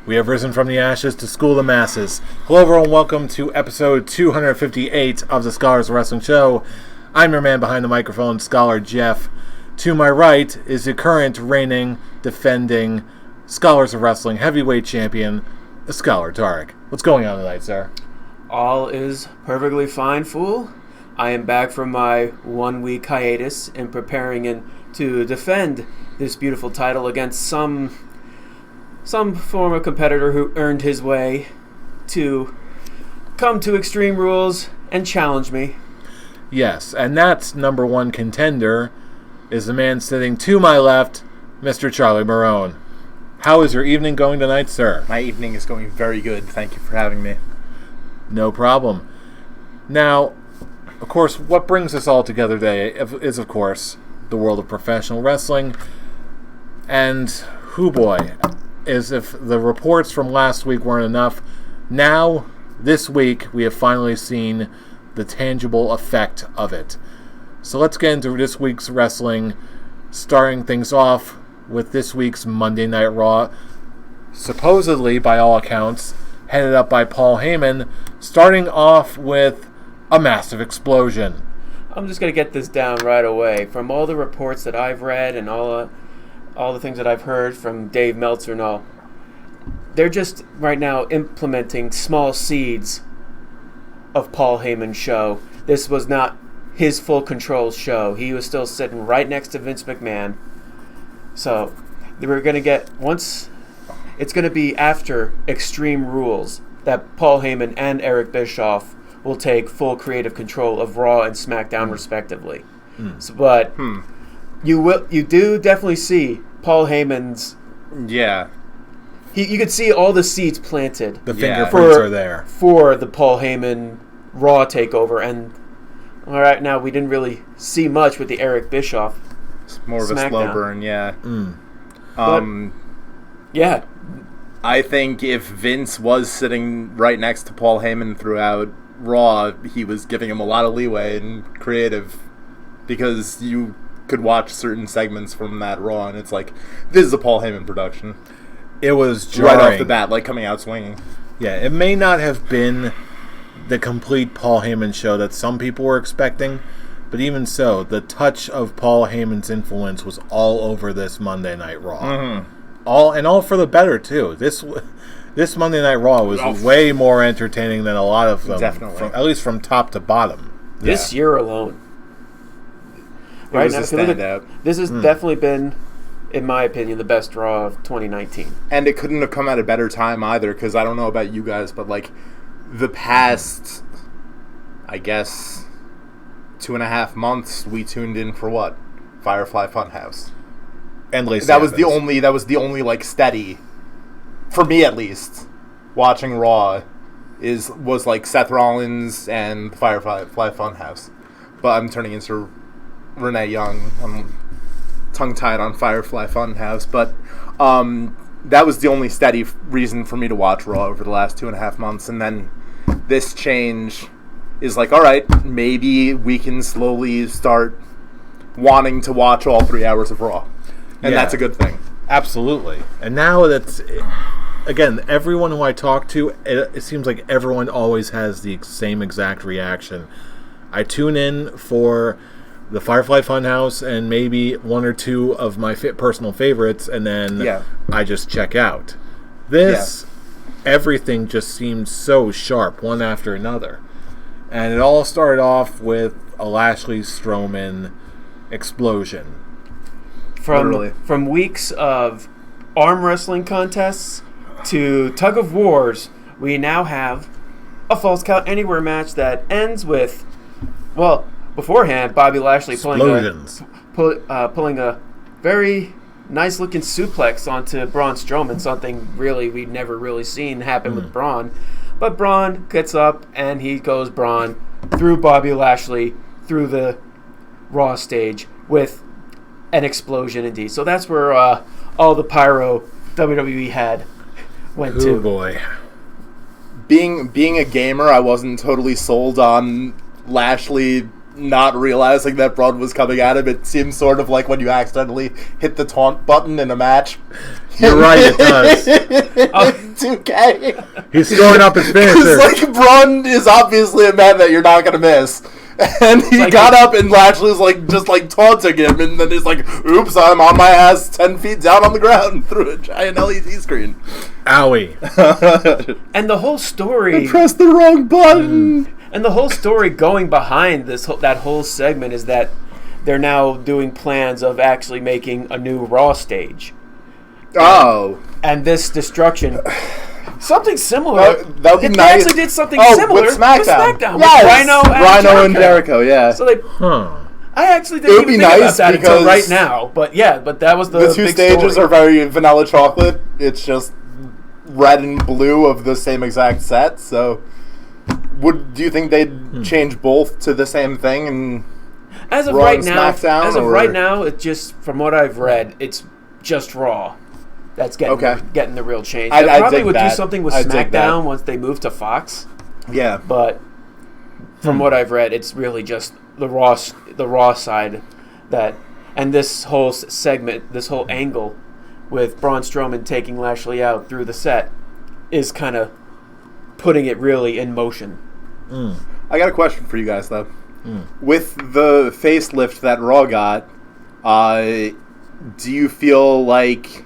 We have risen from the ashes to school the masses. Hello everyone, welcome to episode 258 of the Scholars Wrestling Show. I'm your man behind the microphone, Scholar Jeff. To my right is the current reigning, defending Scholars of Wrestling heavyweight champion, Scholar Tarek. What's going on tonight, sir? All is perfectly fine, fool. I am back from my 1 week hiatus and preparing to defend this beautiful title against some former competitor who earned his way to come to Extreme Rules and challenge me. Yes, and that's number one contender is the man sitting to my left, Mr. Charlie Morone. How is your evening going tonight, sir? My evening is going very good. Thank you for having me. No problem. Now, of course, what brings us all together today is, of course, the world of professional wrestling. And, hoo boy, is if the reports from last week weren't enough, now, this week, we have finally seen the tangible effect of it. So let's get into this week's wrestling, starting things off with this week's Monday Night Raw, supposedly, by all accounts, headed up by Paul Heyman, starting off with a massive explosion. I'm just going to get this down right away. From all the reports that I've read and all the things that I've heard from Dave Meltzer and all, they're just right now implementing small seeds of Paul Heyman's show. This was not his full control show. He was still sitting right next to Vince McMahon. So we're going to get, once it's going to be after Extreme Rules, that Paul Heyman and Eric Bischoff will take full creative control of Raw and SmackDown respectively. So, but you do definitely see Paul Heyman's. Yeah. You could see all the seeds planted. The fingerprints are there for the Paul Heyman Raw takeover, and all right, now we didn't really see much with the Eric Bischoff. It's more of SmackDown. A slow burn, yeah. Yeah. I think if Vince was sitting right next to Paul Heyman throughout Raw, he was giving him a lot of leeway and creative, because you could watch certain segments from that Raw, and it's like, this is a Paul Heyman production. It was jarring. Right off the bat, like coming out swinging. Yeah, it may not have been the complete Paul Heyman show that some people were expecting, but even so, the touch of Paul Heyman's influence was all over this Monday Night Raw. Mm-hmm. All for the better, too. This Monday Night Raw was way more entertaining than a lot of them. Definitely. At least from top to bottom. This year alone. Right now, this has definitely been, in my opinion, the best Raw of 2019. And it couldn't have come at a better time either, because I don't know about you guys, but like the past, I guess, 2.5 months, we tuned in for what? Firefly Funhouse. Endless. That was the only like steady, for me at least, watching Raw was like Seth Rollins and Firefly Funhouse. But I'm turning into Renee Young. I'm tongue-tied on Firefly Funhouse, but that was the only steady reason for me to watch Raw over the last 2.5 months. And then this change is like, all right, maybe we can slowly start wanting to watch all 3 hours of Raw. And that's a good thing. Absolutely. And now that's, again, everyone who I talk to, it seems like everyone always has the same exact reaction. I tune in for the Firefly Funhouse and maybe one or two of my personal favorites, and then I just check out. Everything just seems so sharp, one after another. And it all started off with a Lashley Strowman explosion. From weeks of arm wrestling contests to tug of wars, we now have a Falls Count Anywhere match that ends with, well, beforehand, Bobby Lashley pulling a very nice-looking suplex onto Braun Strowman, something really we've never really seen happen with Braun. But Braun gets up, and he goes Braun through Bobby Lashley, through the Raw stage, with an explosion indeed. So that's where all the pyro WWE had went to. Oh boy. Being a gamer, I wasn't totally sold on Lashley not realizing that Braun was coming at him. It seems sort of like when you accidentally hit the taunt button in a match. You're right, it does. 2K. He's storing up his Because, finisher. like, Braun is obviously a man that you're not going to miss. And he like got up and Lashley was, like, just, like, taunting him. And then he's like, oops, I'm on my ass 10 feet down on the ground through a giant LED screen. Owie. And the whole story... I pressed the wrong button. And the whole story going behind that whole segment is that they're now doing plans of actually making a new Raw stage. Oh. And this destruction... Something similar. That would be They nice. actually did something with similar SmackDown. with Yes. Rhino and Jericho, yeah. So they... Huh. I actually It didn't would even be think nice about that until because right now. But yeah, that was the two big stages story. are very vanilla chocolate. It's just red and blue of the same exact set. So, do you think they'd change both to the same thing? And As of Raw right and now, SmackDown, right now, it's just from what I've read, it's just Raw. That's getting the real change. They probably would do something with SmackDown once they move to Fox. Yeah, but from what I've read, it's really just the Raw side that, and this whole segment, this whole angle with Braun Strowman taking Lashley out through the set is kind of putting it really in motion. I got a question for you guys though. With the facelift that Raw got, do you feel like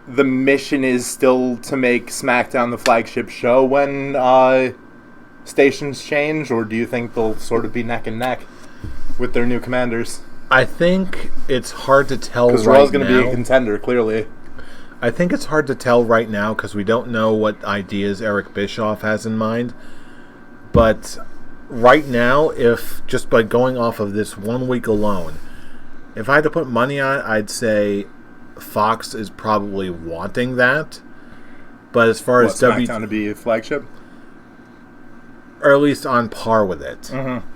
the mission is still to make SmackDown the flagship show when stations change, or do you think they'll sort of be neck and neck with their new commanders? I think it's hard to tell right now. Because Raw's going to be a contender, clearly. I think it's hard to tell right now because we don't know what ideas Eric Bischoff has in mind. But right now, if just by going off of this 1 week alone, if I had to put money on it, I'd say Fox is probably wanting that. But as far as SmackDown to be a flagship? Or at least on par with it. Mm-hmm.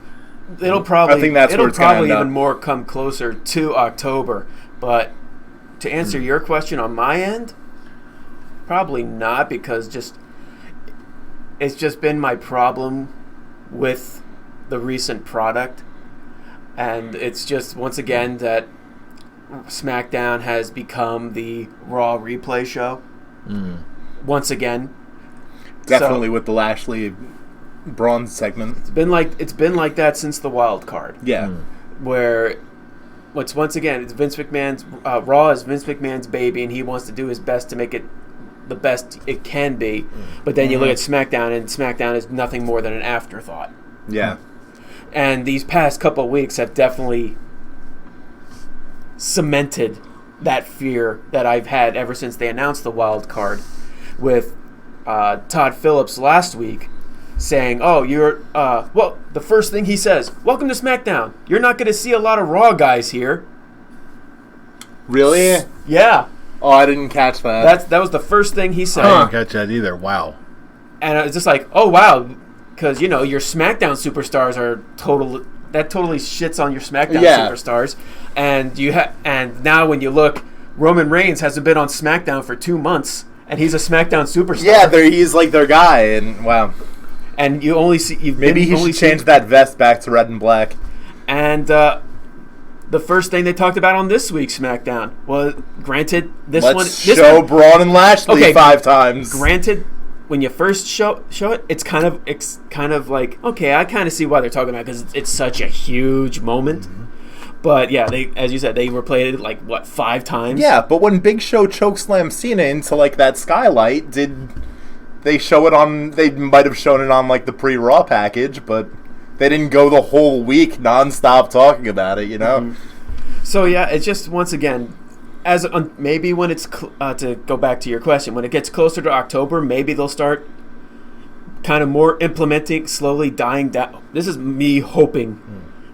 It'll probably, I think that's where it's probably gonna end even up. more come closer to October. But to answer your question on my end, probably not, because it's just been my problem with the recent product. And it's just, once again, that SmackDown has become the Raw replay show. Once again. Definitely with the Lashley Braun segment. It's been like that since the wild card. Yeah. Where once again, it's Vince McMahon's Raw is Vince McMahon's baby, and he wants to do his best to make it the best it can be. But then you look at SmackDown, and SmackDown is nothing more than an afterthought. Yeah. And these past couple of weeks have definitely cemented that fear that I've had ever since they announced the wild card, with Todd Phillips last week saying, "Oh, you're the first thing he says, welcome to SmackDown. You're not going to see a lot of Raw guys here." Really? Yeah. Oh, I didn't catch that. That was the first thing he said. I didn't catch that either. Wow. And I was just like, oh wow, because your SmackDown superstars are totally shits on your SmackDown superstars, and now when you look, Roman Reigns hasn't been on SmackDown for 2 months, and he's a SmackDown superstar. Yeah, he's like their guy, and wow. And you only see Maybe he should change that vest back to red and black. And the first thing they talked about on this week's SmackDown was, granted, Let's show Braun and Lashley 5 times. Granted, when you first show it, it's kind of like, okay, I kind of see why they're talking about it, because it's such a huge moment. But yeah, as you said, they replayed it like 5 times. Yeah, but when Big Show chokeslammed Cena into like that skylight, did they show it on? They might have shown it on like the pre-Raw package, but they didn't go the whole week nonstop talking about it. So yeah, it's just, once again, maybe when it's to go back to your question, when it gets closer to October, maybe they'll start kind of more implementing, slowly dying down. This is me hoping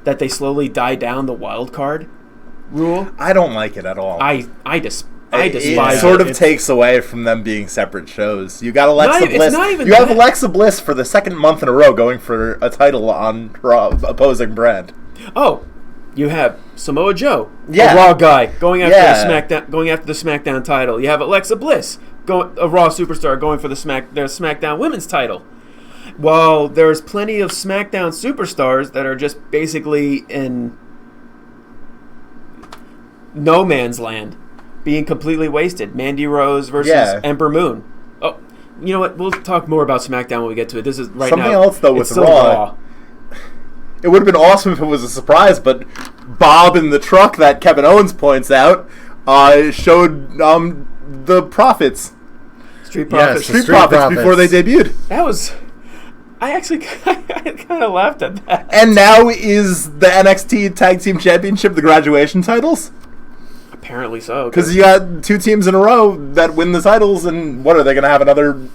that they slowly die down the wild card rule. I don't like it at all. I despise it. Sort of takes away from them being separate shows. You got Alexa Bliss. You have Alexa Bliss for the second month in a row going for a title on Raw, opposing brand. Oh, you have Samoa Joe, a Raw guy, going after the SmackDown title. You have Alexa Bliss, a Raw superstar, going for the SmackDown Women's title. While there's plenty of SmackDown superstars that are just basically in no man's land, being completely wasted. Mandy Rose versus Ember Moon. you know what? We'll talk more about SmackDown when we get to it. This is right Something now. else, though, with it's still Raw. It would have been awesome if it was a surprise, but Bob in the truck that Kevin Owens points out showed the Profits. Street Profits. Street Profits before they debuted. That was... I actually kind of laughed at that. And now is the NXT Tag Team Championship the graduation titles? Apparently so. Because you got 2 teams in a row that win the titles, and what, are they going to have another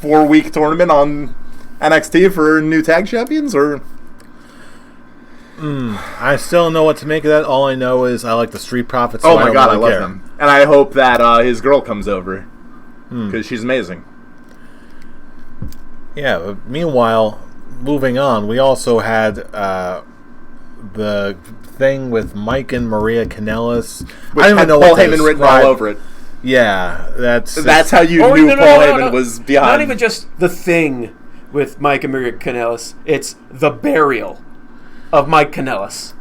4-week tournament on NXT for new tag champions, or... I still don't know what to make of that. All I know is I like the Street Profits. Oh my god, I love them. And I hope that his girl comes over, because she's amazing. Yeah, but meanwhile, moving on, we also had the thing with Mike and Maria Kanellis. Which I don't even know Paul Heyman written all over it. Yeah, that's how you knew Paul Heyman was behind. Not even just the thing with Mike and Maria Kanellis. It's the burial of Mike Kanellis.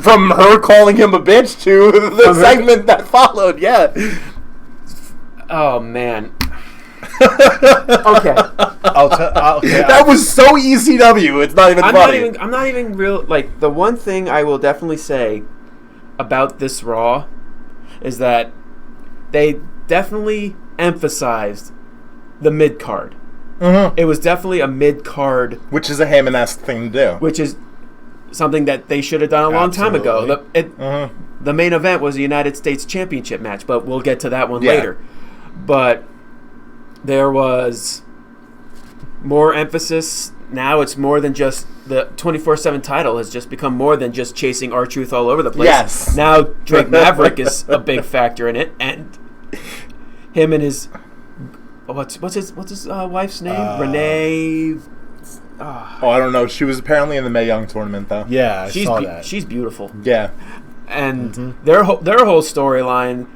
From her calling him a bitch to the segment that followed, yeah. Oh, man. Okay. That was so ECW. It's not even funny. I'm not even real. Like, the one thing I will definitely say about this Raw is that they definitely emphasized the mid card. Mm-hmm. It was definitely a mid card, which is a Heyman-esque thing to do. Which is something that they should have done a long time ago. The main event was a United States Championship match, but we'll get to that one later. But there was more emphasis. Now it's more than just the 24/7 title has just become more than just chasing R-Truth all over the place. Yes. Now Drake Maverick is a big factor in it, and him and his what's his wife's name? Renee. I don't know. She was apparently in the Mae Young tournament, though. Yeah, I saw that. She's beautiful. Yeah, and their whole storyline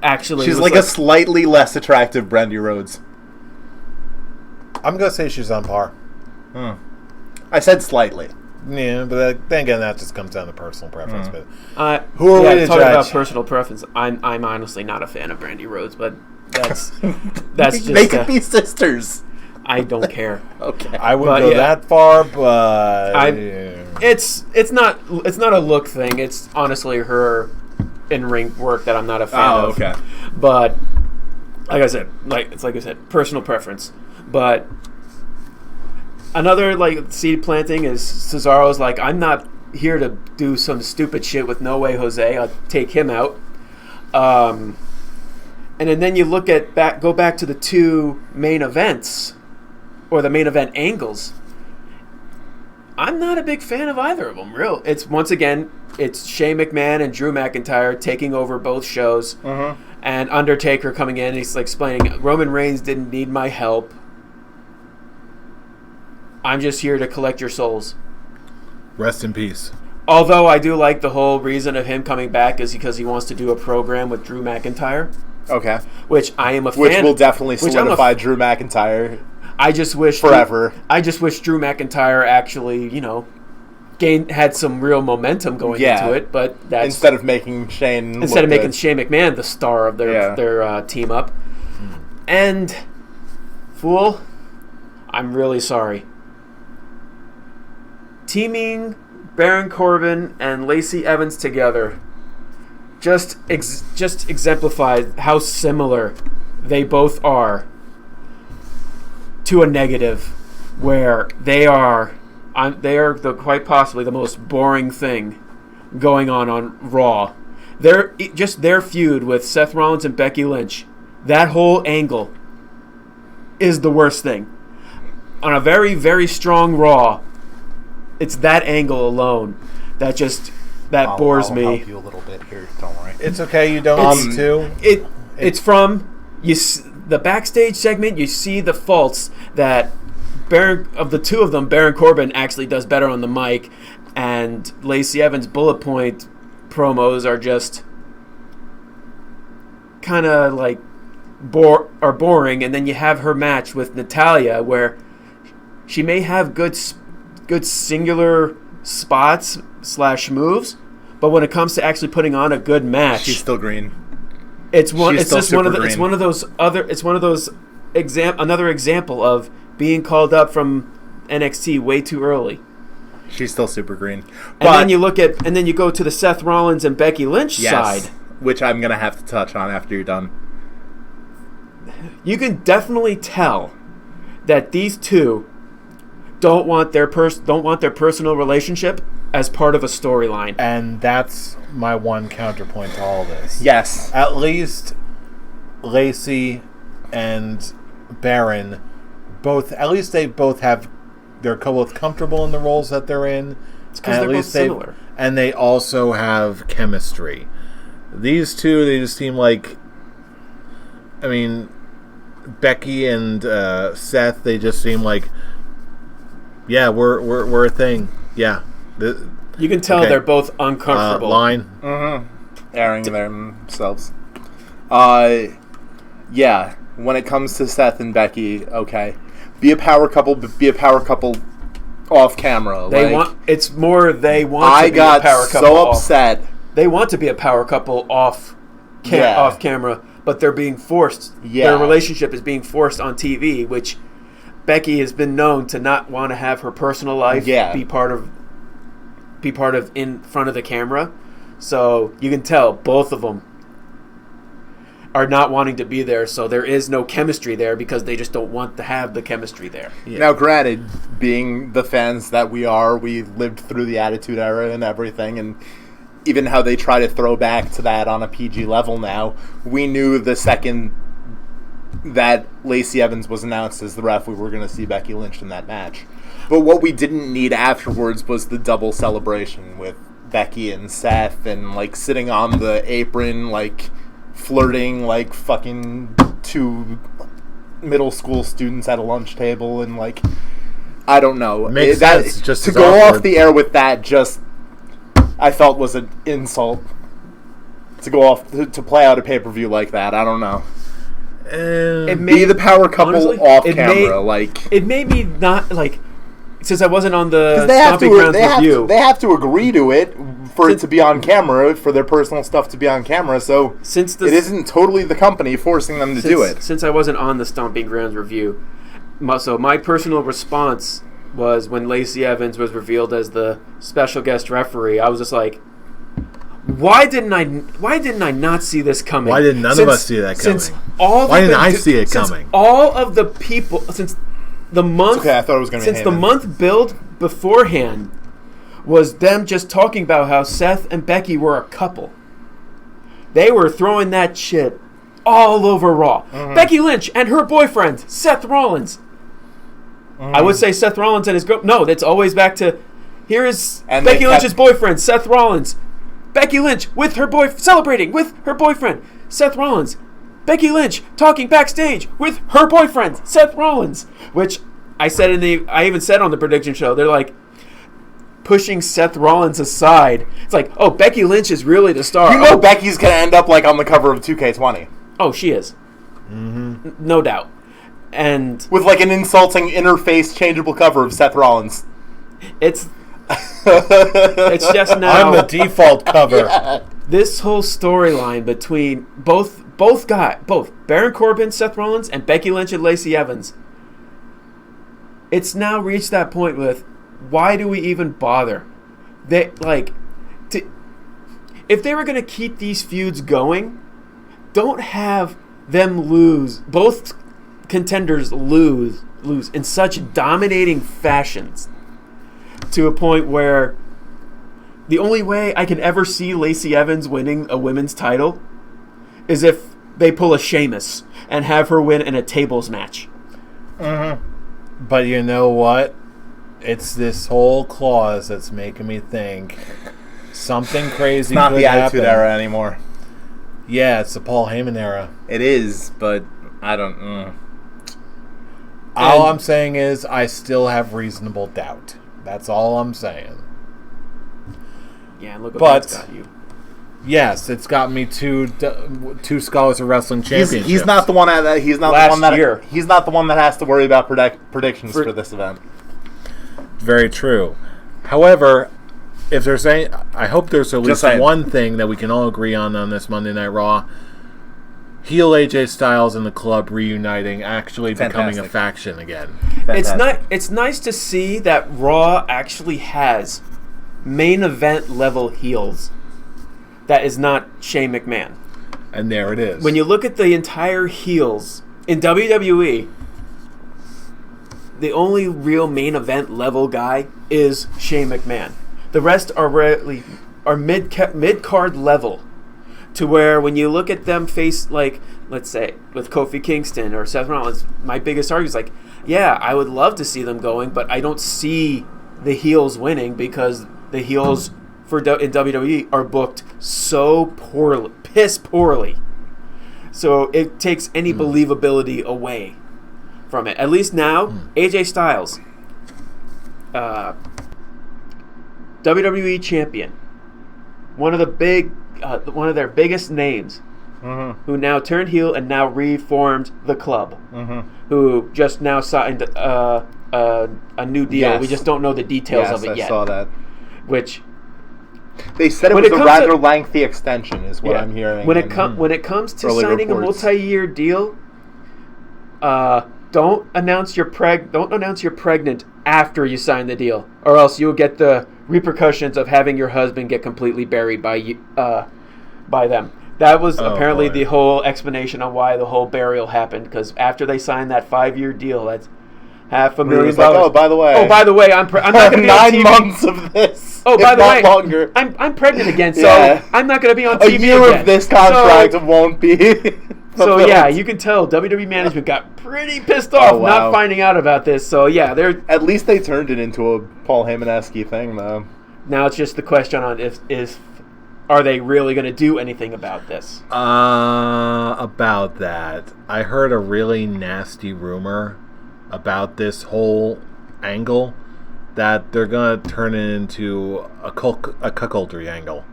actually she's like a slightly less attractive Brandy Rhodes. I'm gonna say she's on par. I said slightly. Yeah, but then again, that just comes down to personal preference. But who are we to talking about personal preference? I'm honestly not a fan of Brandy Rhodes, but that's just they could be sisters. I don't care. Okay, I wouldn't go that far, but it's not a look thing. It's honestly her in-ring work that I'm not a fan of. Okay. But like I said, personal preference. But another seed planting is Cesaro's like, I'm not here to do some stupid shit with No Way Jose. I'll take him out. And then you go back to the 2 main events, or the main event angles. I'm not a big fan of either of them, real. It's Shane McMahon and Drew McIntyre taking over both shows, and Undertaker coming in and he's explaining, Roman Reigns didn't need my help. I'm just here to collect your souls. Rest in peace. Although I do like the whole reason of him coming back is because he wants to do a program with Drew McIntyre. Okay. Which I am a fan. Which will definitely solidify Drew McIntyre. I just wish forever. I just wish Drew McIntyre actually, had some real momentum going into it, but that's instead of making Shane McMahon the star of their team up. And fool, I'm really sorry. Teaming Baron Corbin and Lacey Evans together just exemplifies how similar they both are to a negative, where they are quite possibly the most boring thing going on Raw. Their feud with Seth Rollins and Becky Lynch, that whole angle is the worst thing. On a very, very strong Raw, it's that angle alone that bores me. I'll help you a little bit here. Don't worry. It's okay. You don't need to. It's from the backstage segment. You see the faults that of the 2 of them, Baron Corbin actually does better on the mic, and Lacey Evans' bullet point promos are just kind of boring. And then you have her match with Natalya, where she may have good singular spots / moves, but when it comes to actually putting on a good match, she's still green. It's one of those another example of being called up from NXT way too early. She's still super green. And then you go to the Seth Rollins and Becky Lynch side, which I'm gonna have to touch on after you're done. You can definitely tell that these two don't want their personal relationship as part of a storyline. And that's my one counterpoint to all this. Yes. At least Lacey and Baron they both have, they're both comfortable in the roles that they're in. It's because they're both similar. And they also have chemistry. These two, they just seem like, I mean, Becky and Seth, they just seem like, yeah, we're a thing. Yeah. You can tell they're both uncomfortable. Airing themselves. Yeah. When it comes to Seth and Becky, okay, be a power couple, but be a power couple off camera. They want to be a power couple. I got so upset. They want to be a power couple off camera, but they're being forced. Yeah. Their relationship is being forced on TV, which Becky has been known to not want to have her personal life be part of in front of the camera. So you can tell both of them are not wanting to be there, so there is no chemistry there because they just don't want to have the chemistry there. Yeah. Now, granted, being the fans that we are, we lived through the Attitude Era and everything, and even how they try to throw back to that on a PG level now, we knew the second that Lacey Evans was announced as the ref, we were going to see Becky Lynch in that match. But what we didn't need afterwards was the double celebration with Becky and Seth and, like, sitting on the apron, like, flirting like fucking two middle school students at a lunch table, and like, I don't know. Makes sense. Just to go off the air with that, just I felt was an insult. To go off to play out a pay-per-view like that, I don't know. Be the power couple off camera. It made me not like. Since I wasn't on the Stomping Grounds review, they have to agree to it for it to be on camera, for their personal stuff to be on camera. So it isn't totally the company forcing them to do it. Since I wasn't on the Stomping Grounds review, so my personal response was when Lacey Evans was revealed as the special guest referee. I was just like, why didn't I not see this coming? Why did none of us see that coming? Why didn't I see it coming? All of the people since. The month, I thought it was going to be Heyman. The month build beforehand was them just talking about how Seth and Becky were a couple. They were throwing that shit all over Raw. Mm-hmm. Becky Lynch and her boyfriend, Seth Rollins. Mm-hmm. I would say Seth Rollins and his girl. No, that's always back to, here is Becky Lynch's boyfriend, Seth Rollins. Becky Lynch with her celebrating with her boyfriend, Seth Rollins. Becky Lynch talking backstage with her boyfriend, Seth Rollins, which I even said on the prediction show, they're like pushing Seth Rollins aside. It's like, oh, Becky Lynch is really the star. You know Becky's going to end up like on the cover of 2K20. Oh, she is. Mm-hmm. No doubt. And with like an insulting interface changeable cover of Seth Rollins. It's just now. I'm the default cover. Yeah. This whole storyline between both Baron Corbin, Seth Rollins, and Becky Lynch and Lacey Evans, it's now reached that point with, why do we even bother? If they were going to keep these feuds going, don't have them lose. Both contenders lose in such dominating fashions to a point where the only way I can ever see Lacey Evans winning a women's title is if they pull a Sheamus and have her win in a tables match. Mm-hmm. But you know what? It's this whole clause that's making me think something crazy could happen. It's not the Attitude Era anymore. Yeah, it's the Paul Heyman era. It is, but I don't... All I'm saying is I still have reasonable doubt. That's all I'm saying. Yeah, and look what that's got you. Yes, it's got me two Scholars of Wrestling Championships. He's not the one that he's not the one that has to worry about predictions for this event. Very true. However, if there's I hope there's at least one thing that we can all agree on this Monday Night Raw. heel AJ Styles and the club reuniting, actually becoming a Fantastic. faction again. It's nice to see that Raw actually has main event level heels. That is not Shane McMahon. And there it is. When you look at the entire heels in WWE, the only real main event level guy is Shane McMahon. The rest are really mid card level, to where when you look at them face, like, let's say with Kofi Kingston or Seth Rollins, my biggest argument is like, yeah, I would love to see them going, but I don't see the heels winning because the heels in WWE are booked so poorly, piss poorly. So it takes any believability away from it. At least now, AJ Styles, WWE champion, one of their biggest names, who now turned heel and now reformed the club, who just now signed a new deal. Yes. We just don't know the details of it yet. I saw that. Which They said it When was it a comes rather to- lengthy extension, is what I'm hearing. when it comes to early signing reports. a multi-year deal, don't announce you're pregnant after you sign the deal, or else you'll get the repercussions of having your husband get completely buried by them. That was apparently boy. the whole explanation on why the whole burial happened, because after they signed that 5-year deal, that's $500,000. It's like, oh, by the way. I'm not going to be on 9 TV. months of this. Oh, by if the not way, longer. I'm pregnant again, so Yeah. I'm not going to be on A TV year again. of this contract won't be. So fulfilled. yeah, you can tell WWE management got pretty pissed off wow. not finding out about this. So yeah, they're At least they turned it into a Paul Heyman-esque thing, though. now it's just the question on if are they really going to do anything about this? About that, I heard a really nasty rumor about this whole angle that they're gonna turn it into a cuckoldry angle.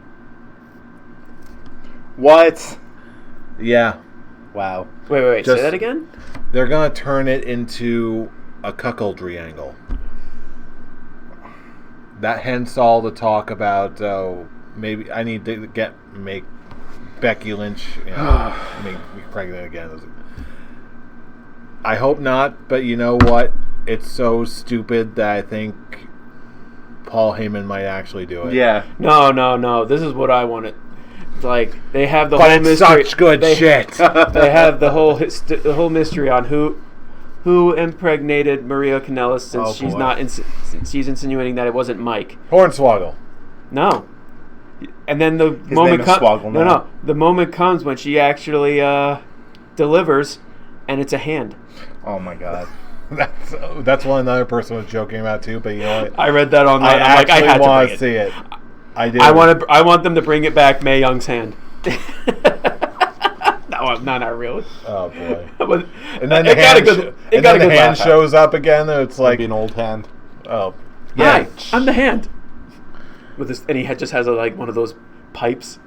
What? Yeah, Wow. Wait, Just- say that again? they're gonna turn it into a cuckoldry angle. That hence all the talk about maybe I need to make Becky Lynch make me pregnant again. I hope not, but you know what? It's so stupid that I think Paul Heyman might actually do it. Yeah. No. This is what I wanted. Like they have the But whole it's mystery. such good shit. They have the whole mystery on who impregnated Maria Kanellis, since Oh, she's boy. not. She's insinuating that it wasn't Mike. Hornswoggle. No. And then the His moment name is Swoggle now. No. The moment comes when she actually delivers, and it's a hand. Oh, my God. That's one another person was joking about too. But you know what? I read that online. I I'm like, I actually had want to to bring it. see it. I do. I want them to bring it back, Mae Young's hand. No, not really. Oh boy. But And then it the got a hand, good. It and got then a the good hand laugh. shows up again. And it's Like like, an old hand. oh, Hi, I'm the hand. With this, and he just has one of those pipes.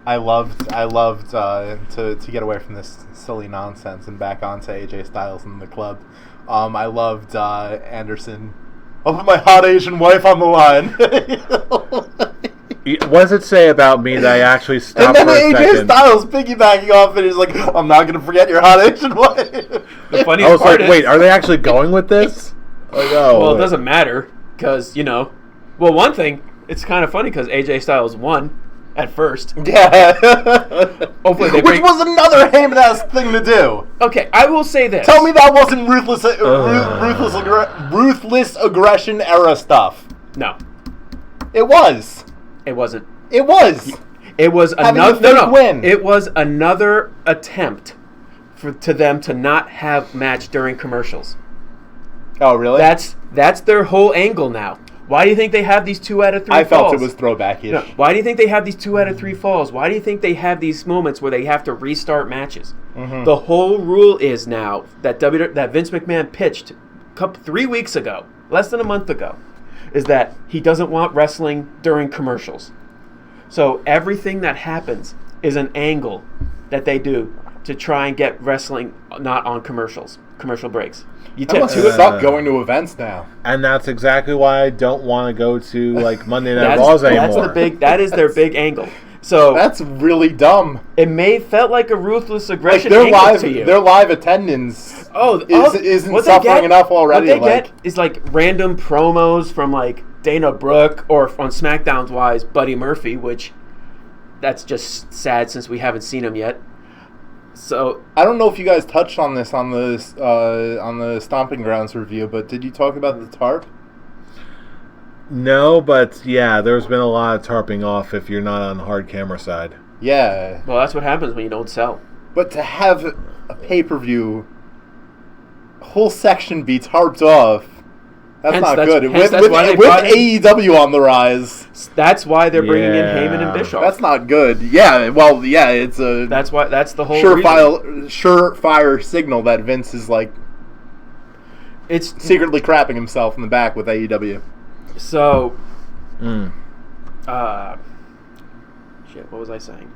I loved to get away from this silly nonsense and back onto AJ Styles and the club. I loved Anderson. I'll put my hot Asian wife on the line. What does it say about me that I actually And stopped then for a AJ second? Styles piggybacking off it is like, I'm not going to forget your hot Asian wife. The I funniest was part like, is, wait, are they actually going with this? Like, oh, well, it wait. doesn't matter because well, one thing, it's kind of funny because AJ Styles won at first. Yeah. Hopefully they Which bring. was another Heyman-esque thing to do. Okay, I will say this. Tell me that wasn't ruthless aggression era stuff. No, It was. it wasn't. It was. It was Having another the fake win. It was another attempt to them to not have match during commercials. Oh, really? That's their whole angle now. Why do you think they have these 2 out of 3 I falls? felt it was throwback-ish. No, why do you think they have these 2 out of 3 falls? Why do you think they have these moments where they have to restart matches? Mm-hmm. The whole rule is now that that Vince McMahon pitched 3 weeks ago, less than a month ago, is that he doesn't want wrestling during commercials. So everything that happens is an angle that they do to try and get wrestling not on commercial breaks. You That take must two. suck going to events now. And that's exactly why I don't want to go to like Monday Night That's Raws anymore. That is their big angle. So that's really dumb. it felt like a ruthless aggression Like angle to you. their live attendance isn't suffering enough already. What they get is like random promos from like Dana Brooke or on SmackDown's wise Buddy Murphy, which that's just sad since we haven't seen him yet. So I don't know if you guys touched on this on the Stomping Grounds review, but did you talk about the tarp? No, but yeah, there's been a lot of tarping off if you're not on the hard camera side. Yeah. Well, that's what happens when you don't sell. But to have a pay-per-view whole section be tarped off, that's not good. With AEW on the rise. That's why they're bringing in Heyman and Bischoff. That's not good. Yeah, well, yeah, it's a... That's the whole surefire signal that Vince is, like, it's secretly crapping himself in the back with AEW. So, shit, what was I saying?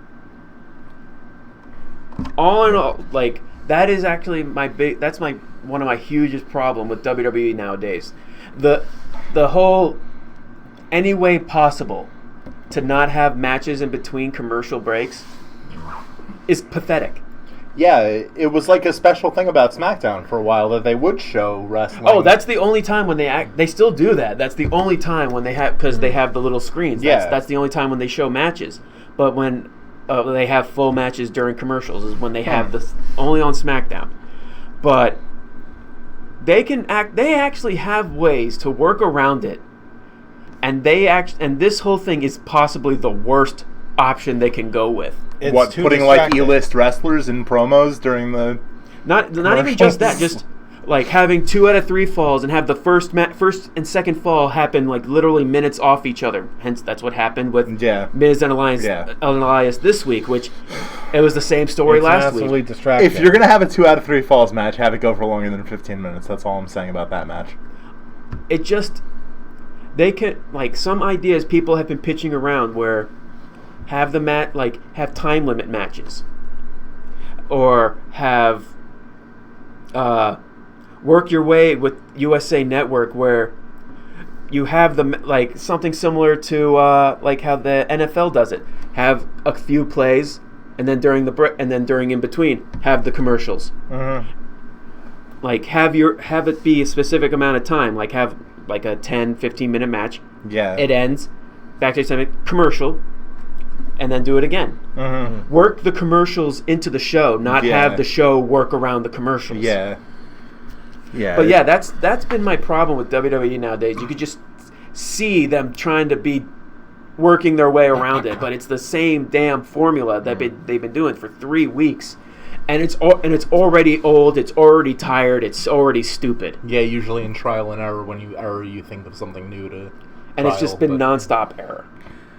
All in all, like, that is actually that's one of my hugest problem with WWE nowadays. The whole, any way possible to not have matches in between commercial breaks is pathetic. Yeah, it was like a special thing about SmackDown for a while that they would show wrestling. Oh, that's the only time when they still do that. That's the only time when they have, because they have the little screens. That's the only time when they show matches. But when they have full matches during commercials is when they have this only on SmackDown. But they actually have ways to work around it. And and this whole thing is possibly the worst option they can go with. It's putting like E-list wrestlers in promos during the not even just that, just like having 2 out of 3 falls and have the first and second fall happen like literally minutes off each other. Hence, that's what happened with Miz and Elias this week, which it was the same story last week. Distracting. If you're gonna have a 2 out of 3 falls match, have it go for longer than 15 minutes. That's all I'm saying about that match. It just they can like some ideas people have been pitching around where. Have have time limit matches, or have work your way with USA Network where you have something similar to like how the NFL does it. Have a few plays, and then during in between have the commercials. Mm-hmm. Like have it be a specific amount of time. Like have like a 10-15 minute match. Yeah, it ends. Backstage time commercial. And then do it again. Mm-hmm. Work the commercials into the show, not have the show work around the commercials. Yeah. But yeah, that's been my problem with WWE nowadays. You could just see them trying to be working their way around it, but it's the same damn formula that they've been doing for 3 weeks, and it's already old, it's already tired, it's already stupid. Yeah, usually in trial and error, when you think of something new to. And it's just been nonstop error.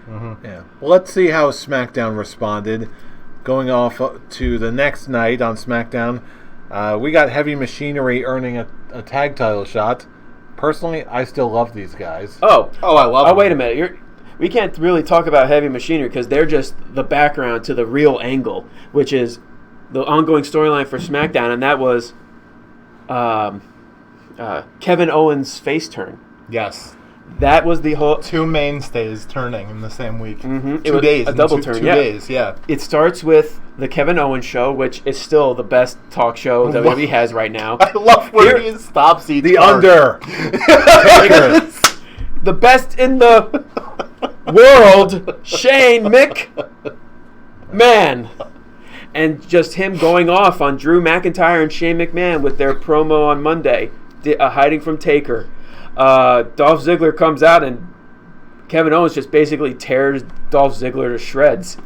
Mm-hmm. Yeah. Well, let's see how SmackDown responded. Going off to the next night on SmackDown, we got Heavy Machinery earning a tag title shot. Personally, I still love these guys. I love them. Wait a minute. We can't really talk about Heavy Machinery because they're just the background to the real angle, which is the ongoing storyline for SmackDown, and that was Kevin Owens' face turn. Yes. That was the whole... 2 mainstays turning in the same week. Mm-hmm. 2 days. A double turn, 2 days, yeah. It starts with the Kevin Owens show, which is still the best talk show WWE has right now. I love where he stops each The under. The best in the world, Shane McMahon. And just him going off on Drew McIntyre and Shane McMahon with their promo on Monday, hiding from Taker. Dolph Ziggler comes out and Kevin Owens just basically tears Dolph Ziggler to shreds.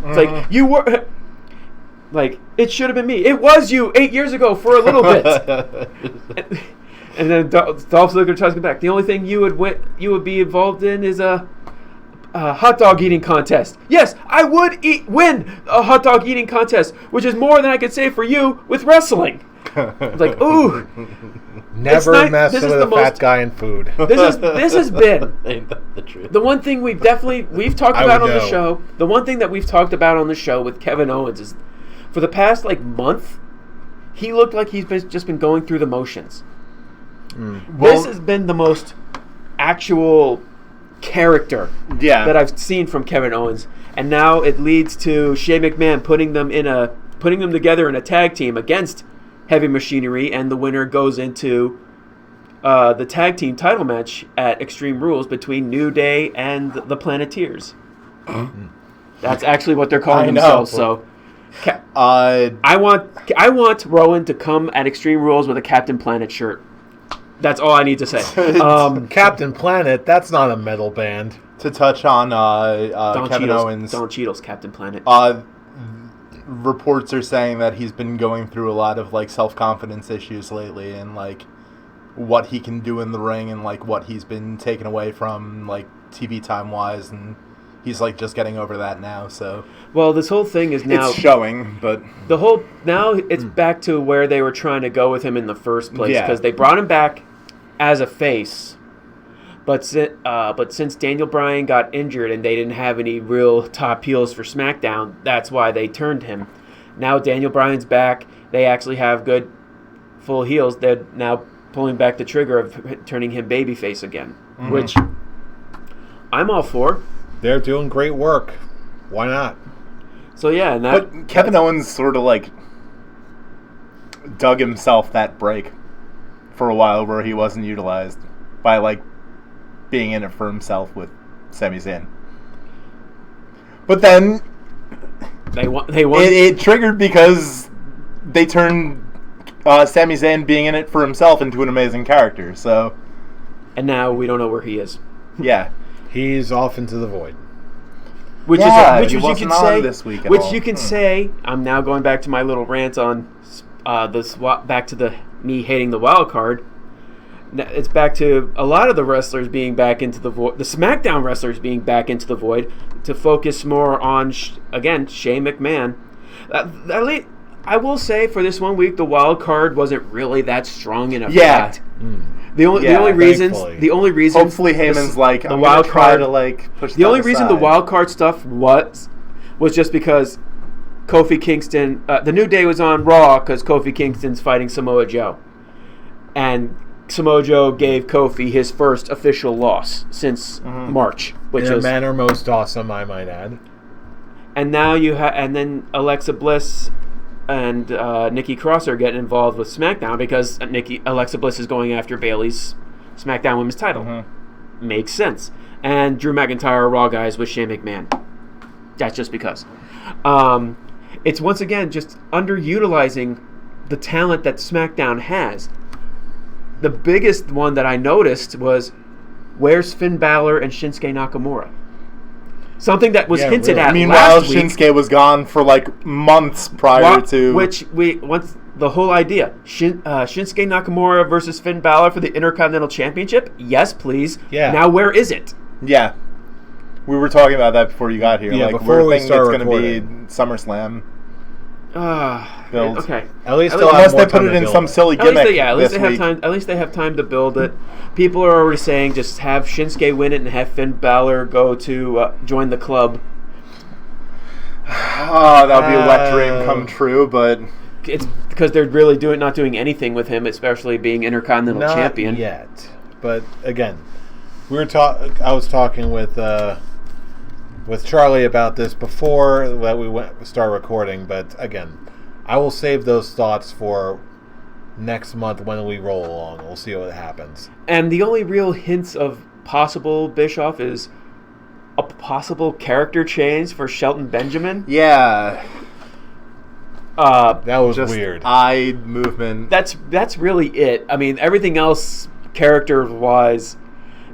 It's like, you were... Like, it should have been me. It was you 8 years ago for a little bit. and then Dolph Ziggler tries to come back. The only thing you would be involved in is a hot dog eating contest. Yes, I would win a hot dog eating contest, which is more than I could say for you with wrestling. It's like, ooh. Never mess with a fat guy in food. This has been Ain't that the truth? The one thing we've talked about on the show. The one thing that we've talked about on the show with Kevin Owens is, for the past month, he looked like he's just been going through the motions. This has been the most actual character that I've seen from Kevin Owens, And now it leads to Shane McMahon putting them together in a tag team against Heavy Machinery, and the winner goes into the tag team title match at Extreme Rules between New Day and the Planeteers. That's actually what they're calling themselves. So, I want Rowan to come at Extreme Rules with a Captain Planet shirt. That's all I need to say. Captain Planet, that's not a metal band. To touch on Kevin Owens. Don Cheadle's Captain Planet. Reports are saying that he's been going through a lot of like self-confidence issues lately, and like what he can do in the ring, and like what he's been taken away from like TV time wise, and he's like just getting over that now. So well, this whole thing is now it's showing, but now it's back to where they were trying to go with him in the first place, because they brought him back as a face. But since Daniel Bryan got injured and they didn't have any real top heels for SmackDown, that's why they turned him. Now Daniel Bryan's back. They actually have good full heels. They're now pulling back the trigger of turning him babyface again, which I'm all for. They're doing great work. Why not? So yeah, but Kevin Owens sort of like dug himself that break for a while where he wasn't utilized by like being in it for himself with Sami Zayn. But then they won. It triggered because they turned Sami Zayn being in it for himself into an amazing character. So, and now we don't know where he is. Yeah, he's off into the void. Which you can say this week. You can say. I'm now going back to my little rant on back to me hating the wild card. It's back to a lot of the wrestlers being back into the void, the SmackDown wrestlers being back into the void, to focus more on, again, Shane McMahon. I will say for this 1 week, the wild card wasn't really that strong in effect. The only reason hopefully Heyman's the wild card to like push the only reason the wild card stuff was just because Kofi Kingston, the New Day was on Raw because Kofi Kingston's fighting Samoa Joe, and Samoa Joe gave Kofi his first official loss since March, which in a was manner most awesome, I might add. And now and then Alexa Bliss and Nikki Cross are getting involved with SmackDown because Alexa Bliss is going after Bayley's SmackDown Women's title. Makes sense. And Drew McIntyre Raw guys with Shane McMahon. That's just because. It's once again just underutilizing the talent that SmackDown has. The biggest one that I noticed was, where's Finn Balor and Shinsuke Nakamura? Something that was hinted at Meanwhile, last week. Shinsuke was gone for like months prior to... Once the whole idea, Shinsuke Nakamura versus Finn Balor for the Intercontinental Championship? Yes, please. Yeah. Now where is it? Yeah. We were talking about that before you got here. Yeah, like, before we start it's going to be recording. SummerSlam. Build. Okay. At least Unless they put it in some silly gimmick At least they have week. time. At least they have time to build it. People are already saying just have Shinsuke win it and have Finn Balor go to join the club. Oh, that would be a wet dream come true, but it's because they're really not doing anything with him, especially being Intercontinental Champion. Not yet. But again, I was talking with Charlie about this before that we start recording, but again, I will save those thoughts for next month when we roll along. We'll see what happens. And the only real hints of possible Bischoff is a possible character change for Shelton Benjamin. Yeah. That was just weird. Eye movement. That's really it. I mean, everything else character-wise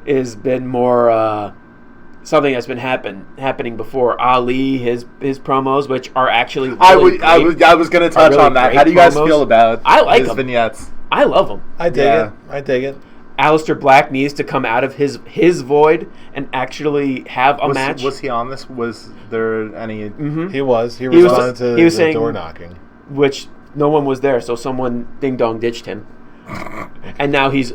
has been more something that's been happening before. Ali, his promos, which are actually really I was going to touch on that. How do you guys feel about his vignettes? I love them. I dig it. Aleister Black needs to come out of his void and actually have a match. Was he on this? Was there any... Mm-hmm. He was. He responded to the saying, door knocking. Which no one was there, so someone ding-dong ditched him. And now he's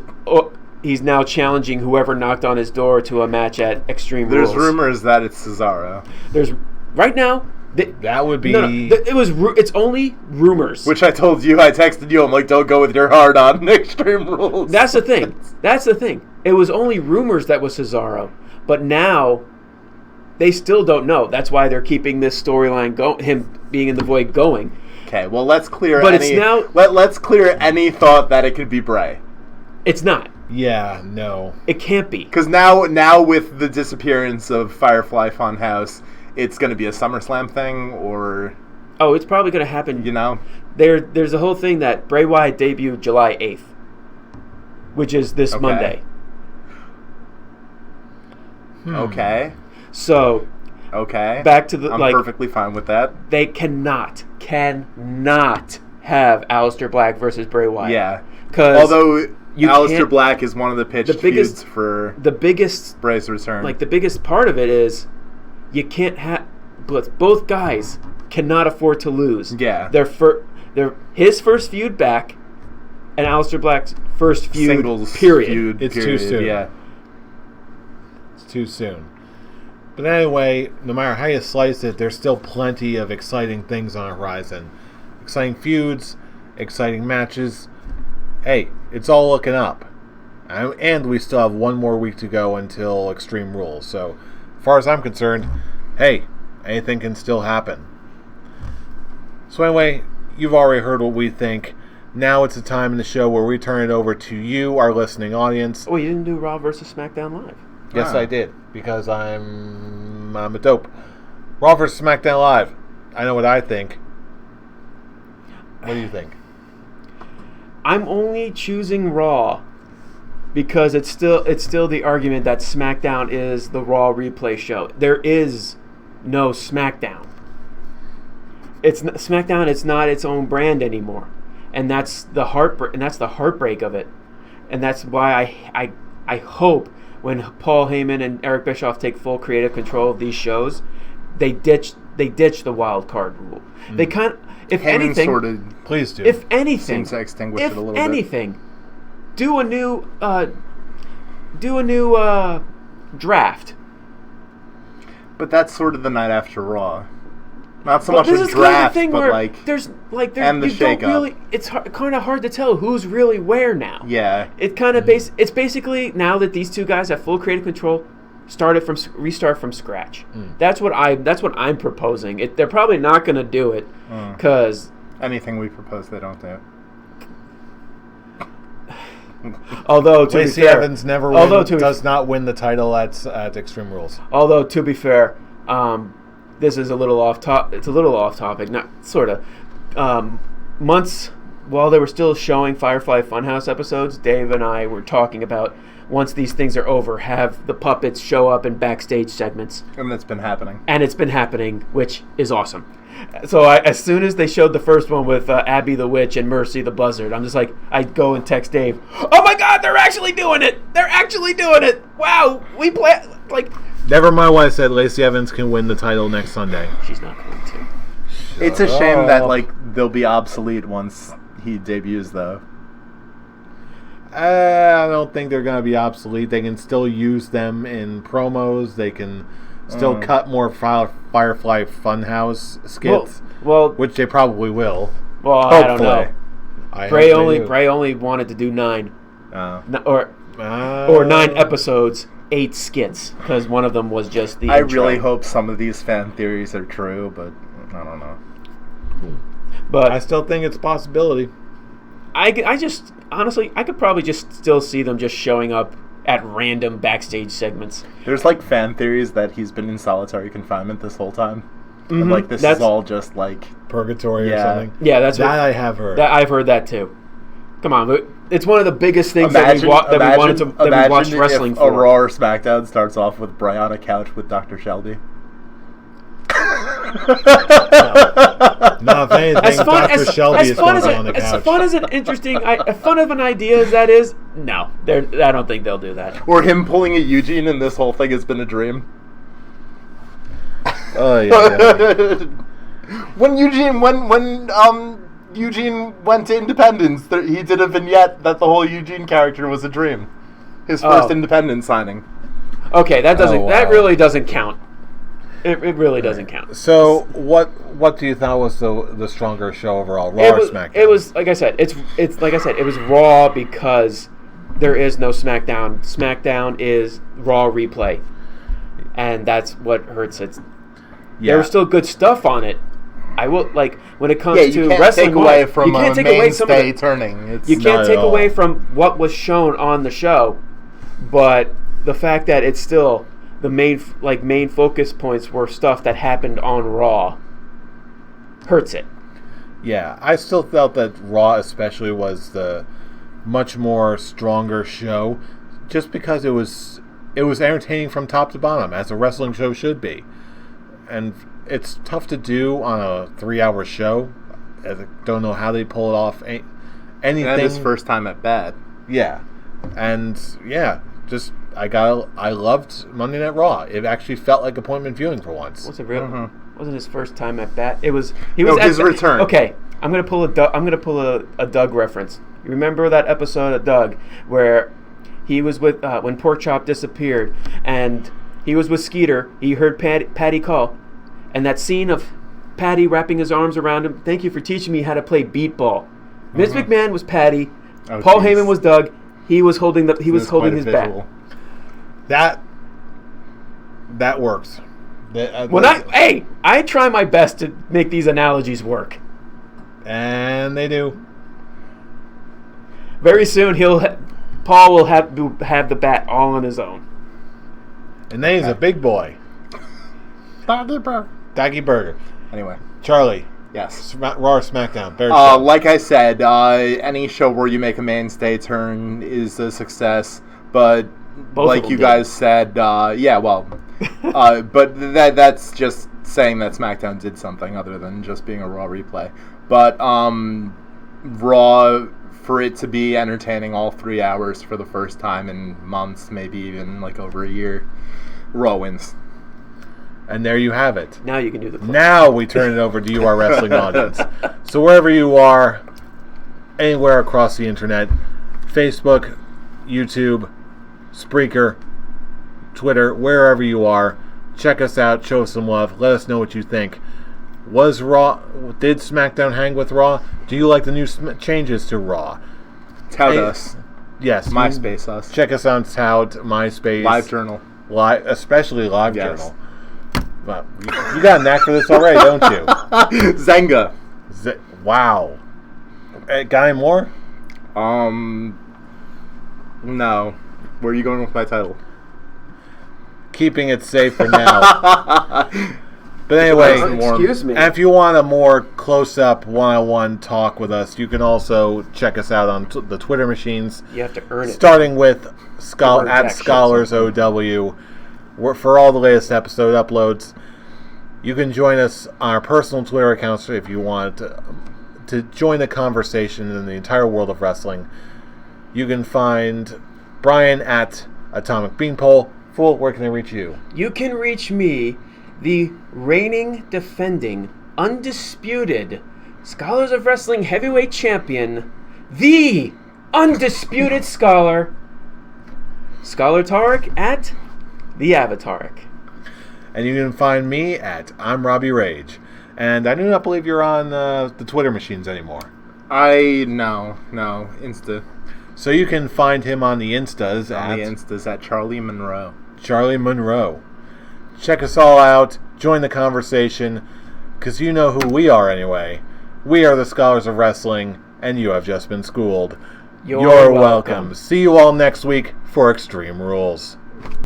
now challenging whoever knocked on his door to a match at Extreme Rules. There's rumors that it's Cesaro. Right now... that would be... It's only rumors. Which I told you, I texted you, I'm like, don't go with your heart on Extreme Rules. That's the thing. It was only rumors that was Cesaro. But now, They still don't know. That's why they're keeping this storyline him being in the Void going. Okay, well, let's clear But any... it's now... Let's clear any thought that it could be Bray. It's not. Yeah, no. It can't be. Because now with the disappearance of Firefly Funhouse, it's going to be a SummerSlam thing, or... Oh, it's probably going to happen. You know? There's a whole thing that Bray Wyatt debuted July 8th, which is this Monday. Okay. So... Okay. Back to the... I'm perfectly fine with that. They cannot have Aleister Black versus Bray Wyatt. Yeah. Although Aleister Black is one of the pitched feuds for the biggest Bray's return. Like, the biggest part of it is you can't have... Both guys cannot afford to lose. Yeah. His first feud back and Aleister Black's first feud, Singles period. Feud, it's period. too soon. Yeah. It's too soon. But anyway, no matter how you slice it, there's still plenty of exciting things on the horizon. Exciting feuds, exciting matches. Hey, it's all looking up. And we still have one more week to go until Extreme Rules. So, as far as I'm concerned, hey, anything can still happen. So anyway, you've already heard what we think. Now it's the time in the show where we turn it over to you, our listening audience. Oh, you didn't do Raw versus SmackDown Live? Yes, I did, because I'm a dope. Raw vs. SmackDown Live. I know what I think. What do you think? I'm only choosing Raw because it's still the argument that SmackDown is the Raw replay show. There is no SmackDown. SmackDown. It's not its own brand anymore, and that's the heartbreak of it, and that's why I hope when Paul Heyman and Eric Bischoff take full creative control of these shows, they ditch the wild card rule. They kind of, if Heyman anything, sort of please do. If anything, seems to extinguish it a little bit. Do a new draft. But that's sort of the night after Raw. Not so But much this a is draft, kind of the thing but where like and the you don't really. It's kind of hard to tell who's really where now. Yeah. It kind of it's basically now that these two guys have full creative control, restart from scratch. That's what I'm proposing. They're probably not going to do it because anything we propose they don't do. Although to Lacey be fair, Evans does not win the title at Extreme Rules. Although to be fair, this is a little off top. It's a little off topic, not sort of. Months while they were still showing Firefly Funhouse episodes, Dave and I were talking about once these things are over, have the puppets show up in backstage segments. And that's been happening. And it's been happening, which is awesome. So as soon as they showed the first one with Abby the Witch and Mercy the Buzzard, I'm just like, I go and text Dave, oh my God, they're actually doing it! They're actually doing it! Wow, we play, like... Never mind what I said, Lacey Evans can win the title next Sunday. She's not going to. It's a shame that, like, they'll be obsolete once he debuts, though. I don't think they're going to be obsolete. They can still use them in promos. They can still cut more Firefly Funhouse skits, which they probably will. Well, hopefully. I don't know. Bray only wanted to do 9, or 9 episodes, 8 skits, because one of them was just the intro. I really hope some of these fan theories are true, but I don't know. But I still think it's a possibility. I just honestly, I could probably just still see them just showing up at random backstage segments. There's like fan theories that he's been in solitary confinement this whole time. Mm-hmm. And like this is all just like purgatory or something. Yeah, that's that I have heard. I've heard that too. Come on, it's one of the biggest things that we watched wrestling for. A Raw or SmackDown starts off with Bray on a couch with Dr. Shelby. No, if anything, Dr. Shelby is going on the couch. As fun as an interesting, fun of an idea as that is, no, I don't think they'll do that. Or him pulling a Eugene, and this whole thing has been a dream. Oh yeah. When Eugene went to Independence, he did a vignette that the whole Eugene character was a dream. His first Independence signing. Okay, that really doesn't count. It really doesn't count. So what do you think was the stronger show overall, Raw or SmackDown? It was like I said. It's like I said. It was Raw because there is no SmackDown. SmackDown is Raw replay, and that's what hurts it. Yeah. There was still good stuff on it. I will when it comes Yeah, you to can't wrestling. take away from you can't a take away some of mainstay it. turning. It's You can't Not take at all. away from what was shown on the show, but the fact that it's still the main focus points were stuff that happened on Raw hurts it. Yeah, I still felt that Raw especially was the much more stronger show, just because it was entertaining from top to bottom, as a wrestling show should be. And it's tough to do on a 3-hour show. I don't know how they pull it off. Anything. And his first time at bat. Yeah, and yeah, just I loved Monday Night Raw. It actually felt like appointment viewing for once. Was it real? Mm-hmm. Wasn't his first time at bat? It was. He was No, at his return. Okay, I'm gonna pull a Doug reference. You remember that episode of Doug where he was with when Porkchop disappeared and he was with Skeeter. He heard Patty call, and that scene of Patty wrapping his arms around him. Thank you for teaching me how to play beat ball. Vince McMahon was Patty. Oh, Paul geez. Heyman was Doug. He was holding It was holding quite a his bat. visual. That works. I try my best to make these analogies work. And they do. Very soon, Paul will have the bat all on his own. And then he's a big boy. Daggy Burger. Anyway, Charlie, yes. Raw or SmackDown? Bear show. Like I said, any show where you make a mainstay turn is a success. But Both like of them you did. guys said, yeah, well, but that's just saying that SmackDown did something other than just being a Raw replay. But Raw, for it to be entertaining all 3 hours for the first time in months, maybe even like over a year, Raw wins. And there you have it. Now you can do the plug. Now we turn it over to you, our wrestling audience. So wherever you are, anywhere across the internet, Facebook, YouTube, Spreaker, Twitter, wherever you are, check us out, show us some love, let us know what you think. Did SmackDown hang with Raw? Do you like the new changes to Raw? Tout us. Yes. MySpace us. Check us on Tout, MySpace. LiveJournal. Especially LiveJournal. Yes. Well, you got a knack for this already, don't you? Zenga. Wow. Got any more? No. Where are you going with my title? Keeping it safe for now. But anyway, Excuse me. and if you want a more close-up, one-on-one talk with us, you can also check us out on the Twitter machines. You have to earn it. Starting with Word at jack ScholarsOW. For all the latest episode uploads. You can join us on our personal Twitter accounts if you want to join the conversation in the entire world of wrestling. You can find Brian at Atomic Beanpole. Fool, where can they reach you? You can reach me, the reigning, defending, undisputed Scholars of Wrestling heavyweight champion, the undisputed scholar, Scholar Tarek at the Avataric. And you can find me at I'm Robbie Rage. And I do not believe you're on the Twitter machines anymore. No, Insta. So you can find him on the Instas On at the Insta's at Charlie Monroe. Charlie Monroe. Check us all out. Join the conversation. Because you know who we are anyway. We are the Scholars of Wrestling. And you have just been schooled. You're welcome. See you all next week for Extreme Rules.